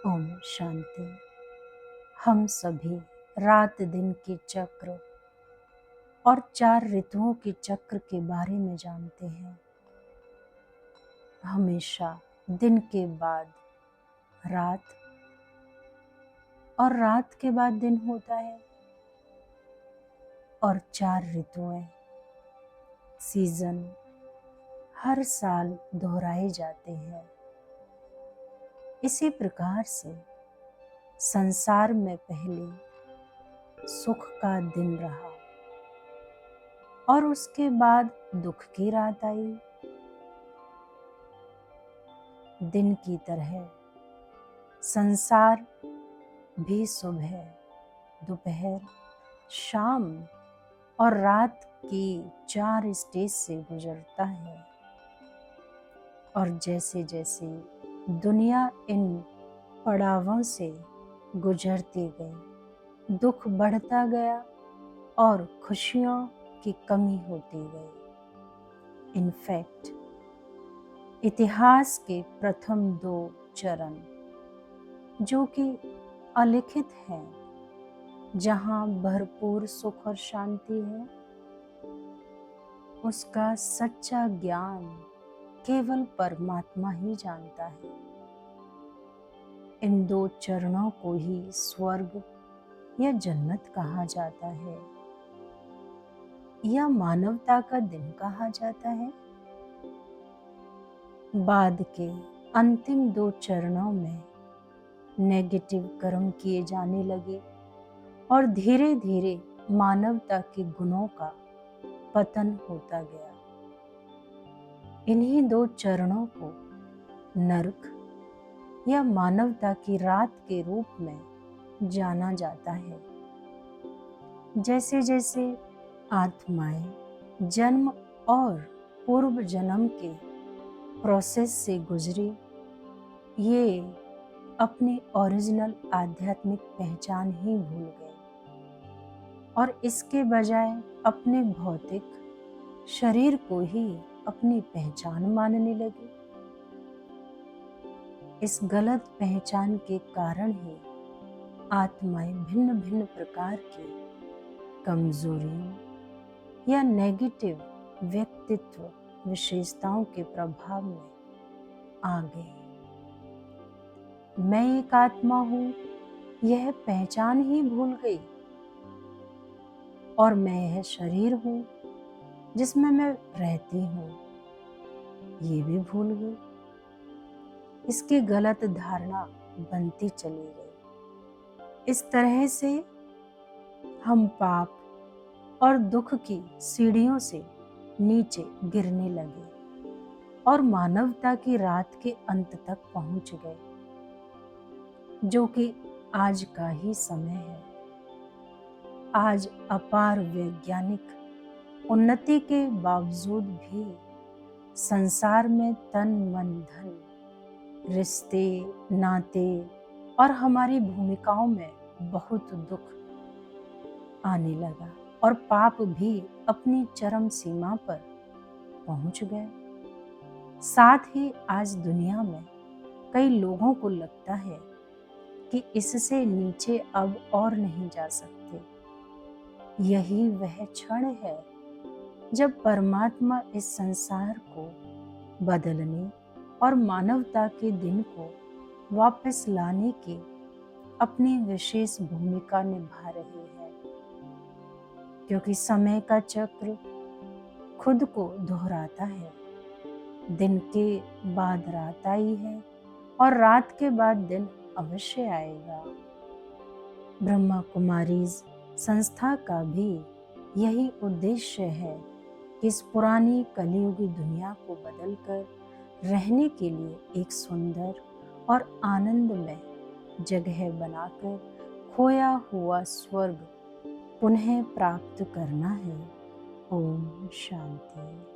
ओम शांति। हम सभी रात दिन के चक्र और 4 ऋतुओं के चक्र के बारे में जानते हैं। हमेशा दिन के बाद रात और रात के बाद दिन होता है और 4 ऋतुएं, सीजन हर साल दोहराए जाते हैं। इसी प्रकार से संसार में पहले सुख का दिन रहा और उसके बाद दुख की रात आई। दिन की तरह संसार भी सुबह, दोपहर, शाम और रात की 4 स्टेज से गुजरता है। और जैसे जैसे दुनिया इन पड़ावों से गुजरती गई, दुख बढ़ता गया और खुशियों की कमी होती गई। इनफैक्ट इतिहास के प्रथम 2 चरण जो कि अलिखित हैं, जहाँ भरपूर सुख और शांति है, उसका सच्चा ज्ञान केवल परमात्मा ही जानता है। इन 2 चरणों को ही स्वर्ग या जन्नत कहा जाता है या मानवता का दिन कहा जाता है। बाद के अंतिम 2 चरणों में नेगेटिव कर्म किए जाने लगे और धीरे धीरे मानवता के गुणों का पतन होता गया। इन्हीं 2 चरणों को नरक या मानवता की रात के रूप में जाना जाता है। जैसे जैसे आत्माएं जन्म और पूर्व जन्म के प्रोसेस से गुजरी, ये अपनी ओरिजिनल आध्यात्मिक पहचान ही भूल गए और इसके बजाय अपने भौतिक शरीर को ही अपनी पहचान मानने लगे। इस गलत पहचान के कारण ही आत्माएं भिन्न भिन्न प्रकार की कमजोरियों या नेगेटिव व्यक्तित्व विशेषताओं के प्रभाव में आ गई। मैं एक आत्मा हूँ, यह पहचान ही भूल गई और मैं यह शरीर हूँ जिसमें मैं रहती हूँ, ये भी भूल गई। इसकी गलत धारणा बनती चली गई। इस तरह से हम पाप और दुख की सीढ़ियों से नीचे गिरने लगे और मानवता की रात के अंत तक पहुंच गए, जो कि आज का ही समय है। आज अपार वैज्ञानिक उन्नति के बावजूद भी संसार में तन मन धन, रिश्ते नाते और हमारी भूमिकाओं में बहुत दुख आने लगा और पाप भी अपनी चरम सीमा पर पहुंच गए। साथ ही आज दुनिया में कई लोगों को लगता है कि इससे नीचे अब और नहीं जा सकते। यही वह क्षण है जब परमात्मा इस संसार को बदलने और मानवता के दिन को वापस लाने की अपनी विशेष भूमिका निभा रही है, क्योंकि समय का चक्र खुद को दोहराता है। दिन के बाद रात आई है और रात के बाद दिन अवश्य आएगा। ब्रह्मा कुमारीज संस्था का भी यही उद्देश्य है कि इस पुरानी कलियुगी दुनिया को बदलकर रहने के लिए एक सुंदर और आनंदमय जगह बनाकर खोया हुआ स्वर्ग पुनः प्राप्त करना है। ओम शांति।